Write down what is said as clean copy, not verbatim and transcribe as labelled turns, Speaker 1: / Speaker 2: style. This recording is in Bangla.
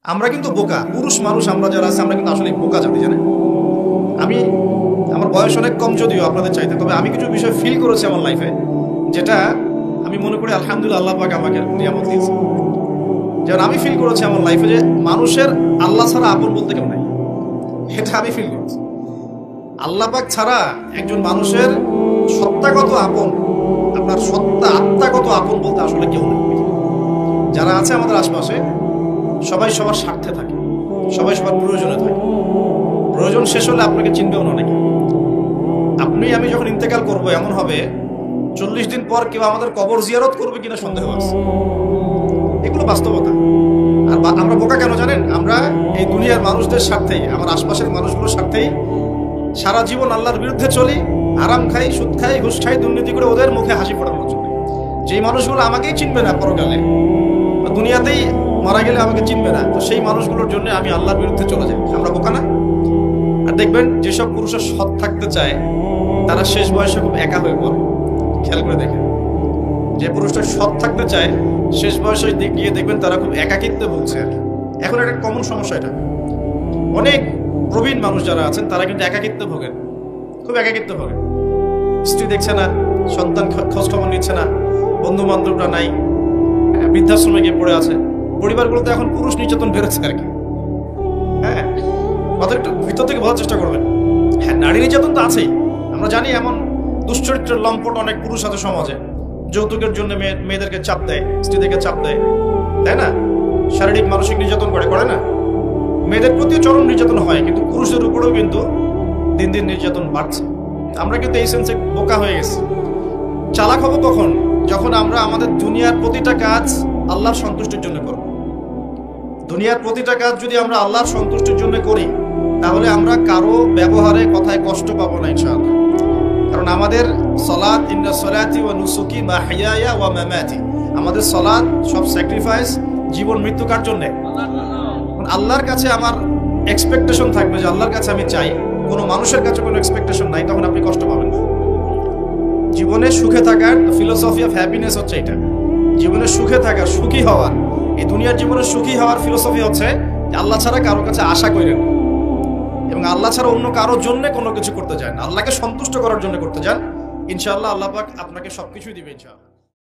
Speaker 1: আমরা কিন্তু বোকা পুরুষ মানুষ আমরা যারা আছে আমরা কিন্তু আসলে বোকা জাতি জানেন। আমি আমার বয়স অনেক কম যদিও আপনাদের চাইতে, তবে আমি কিছু বিষয় ফিল করেছি আমার লাইফে, যেটা আমি মনে করি আলহামদুলিল্লাহ আল্লাহ পাক আমাকে নিয়ামত দিয়েছে। যেমন আমি ফিল করেছি আমার লাইফে যে মানুষের আল্লাহ ছাড়া আপন বলতে কেউ নাই, এটা আমি ফিল করেছি। আল্লাহ পাক ছাড়া একজন মানুষের সত্তাগত আপন, আপনার সত্তা আত্মাগত আপন বলতে আসলে কেউ নেই। যারা আছে আমাদের আশপাশে সবাই সবার স্বার্থে থাকে, সবাই সবার প্রয়োজনে থাকে। প্রয়োজন শেষ হলে আপনাকে চিনবেও না অনেকে। আপনি আমি যখন ইন্তেকাল করবো এমন হবে 40 দিন পর কেউ আমাদের কবর জিয়ারত করবে কিনা সন্দেহ আছে। এগুলো বাস্তবতা। আর আমরা বোকা কেন জানেন? আমরা এই দুনিয়ার মানুষদের স্বার্থেই, আমার আশপাশের মানুষগুলোর স্বার্থেই সারা জীবন আল্লাহর বিরুদ্ধে চলি, আরাম খাই, সুদ খাই, ঘুষ খাই, দুর্নীতি করে ওদের মুখে হাসি ফোটানোর জন্য। যেই মানুষগুলো আমাকেই চিনবে না পরকালে, দুনিয়াতেই মারা গেলে আমাকে চিনবে না, তো সেই মানুষগুলোর জন্য আমি আল্লাহর বিরুদ্ধে চলে যাই। আমরা বোকা না? আর দেখবেন যেসব পুরুষের সৎ থাকতে চায় তারা শেষ বয়সে খুব একা হয়ে পড়ে। খেয়াল করে দেখেন, যে পুরুষটা সৎ থাকতে চায় শেষ বয়সে গিয়ে দেখবেন তারা খুব একাকিত্বে ভুগছে। এখন একটা কমন সমস্যা, এটা অনেক প্রবীণ মানুষ যারা আছেন তারা কিন্তু একাকিত্বে ভোগেন, খুব একাকিত্বে ভোগেন। স্ত্রী দেখছে না, সন্তান খোঁজ খবর নিচ্ছে না, বন্ধু বান্ধবরা নাই, বৃদ্ধাশ্রমে গিয়ে পড়ে আছে। পরিবারগুলোতে এখন পুরুষ নির্যাতন বেড়েছে আর কি। হ্যাঁ, কথা একটু ভিতর থেকে বোঝার চেষ্টা করবেন। হ্যাঁ, নারী নির্যাতন তো আছেই, আমরা জানি। এমন দুশ্চরিত্রের লম্পট অনেক পুরুষ আছে সমাজে, যৌতুকের জন্য মেয়েদেরকে চাপ দেয়, স্ত্রীদেরকে চাপ দেয়, তাই না? শারীরিক মানসিক নির্যাতন করে না? মেয়েদের প্রতিও চরম নির্যাতন হয়, কিন্তু পুরুষদের উপরেও কিন্তু দিন দিন নির্যাতন বাড়ছে। আমরা কিন্তু এই সেন্সে বোকা হয়ে গেছি। চালাক হবো কখন? যখন আমরা আমাদের দুনিয়ার প্রতিটা কাজ আল্লাহর সন্তুষ্টির জন্য করব। দুনিয়ার প্রতিটা কাজ যদি আমরা আল্লাহর সন্তুষ্টির জন্য করি, তাহলে আমরা কারো ব্যবহারে কথায় কষ্ট পাবো না ইনশাআল্লাহ। কারণ আমাদের সলাত, ইন্না সলাতি ওয়া নুসুকি মাহইয়ায়া ওয়া মামাতি, আমাদের সলাত সব স্যাক্রিফাইস, জীবন মৃত্যু কার জন্য? আল্লাহর কাছে আমার এক্সপেকটেশন থাকবে, যে আল্লাহর কাছে আমি চাই, কোনো মানুষের কাছে কোনো এক্সপেকটেশন নাই, তখন আপনি কষ্ট পাবেন না। জীবনে সুখে থাকার ফিলোসফি অফ হ্যাপিনেস হচ্ছে এটা। জীবনে সুখে থাকার, সুখী হওয়ার, এই দুনিয়ার জীবনে সুখী হওয়ার ফিলোসফি হচ্ছে যে আল্লাহ ছাড়া কারোর কাছে আশা করেন, এবং আল্লাহ ছাড়া অন্য কারোর জন্য কোনো কিছু করতে চান, আল্লাহকে সন্তুষ্ট করার জন্য করতে চান। ইনশাআল্লাহ আল্লাহ পাক আপনাকে সবকিছুই দিবে ইনশাআল্লাহ।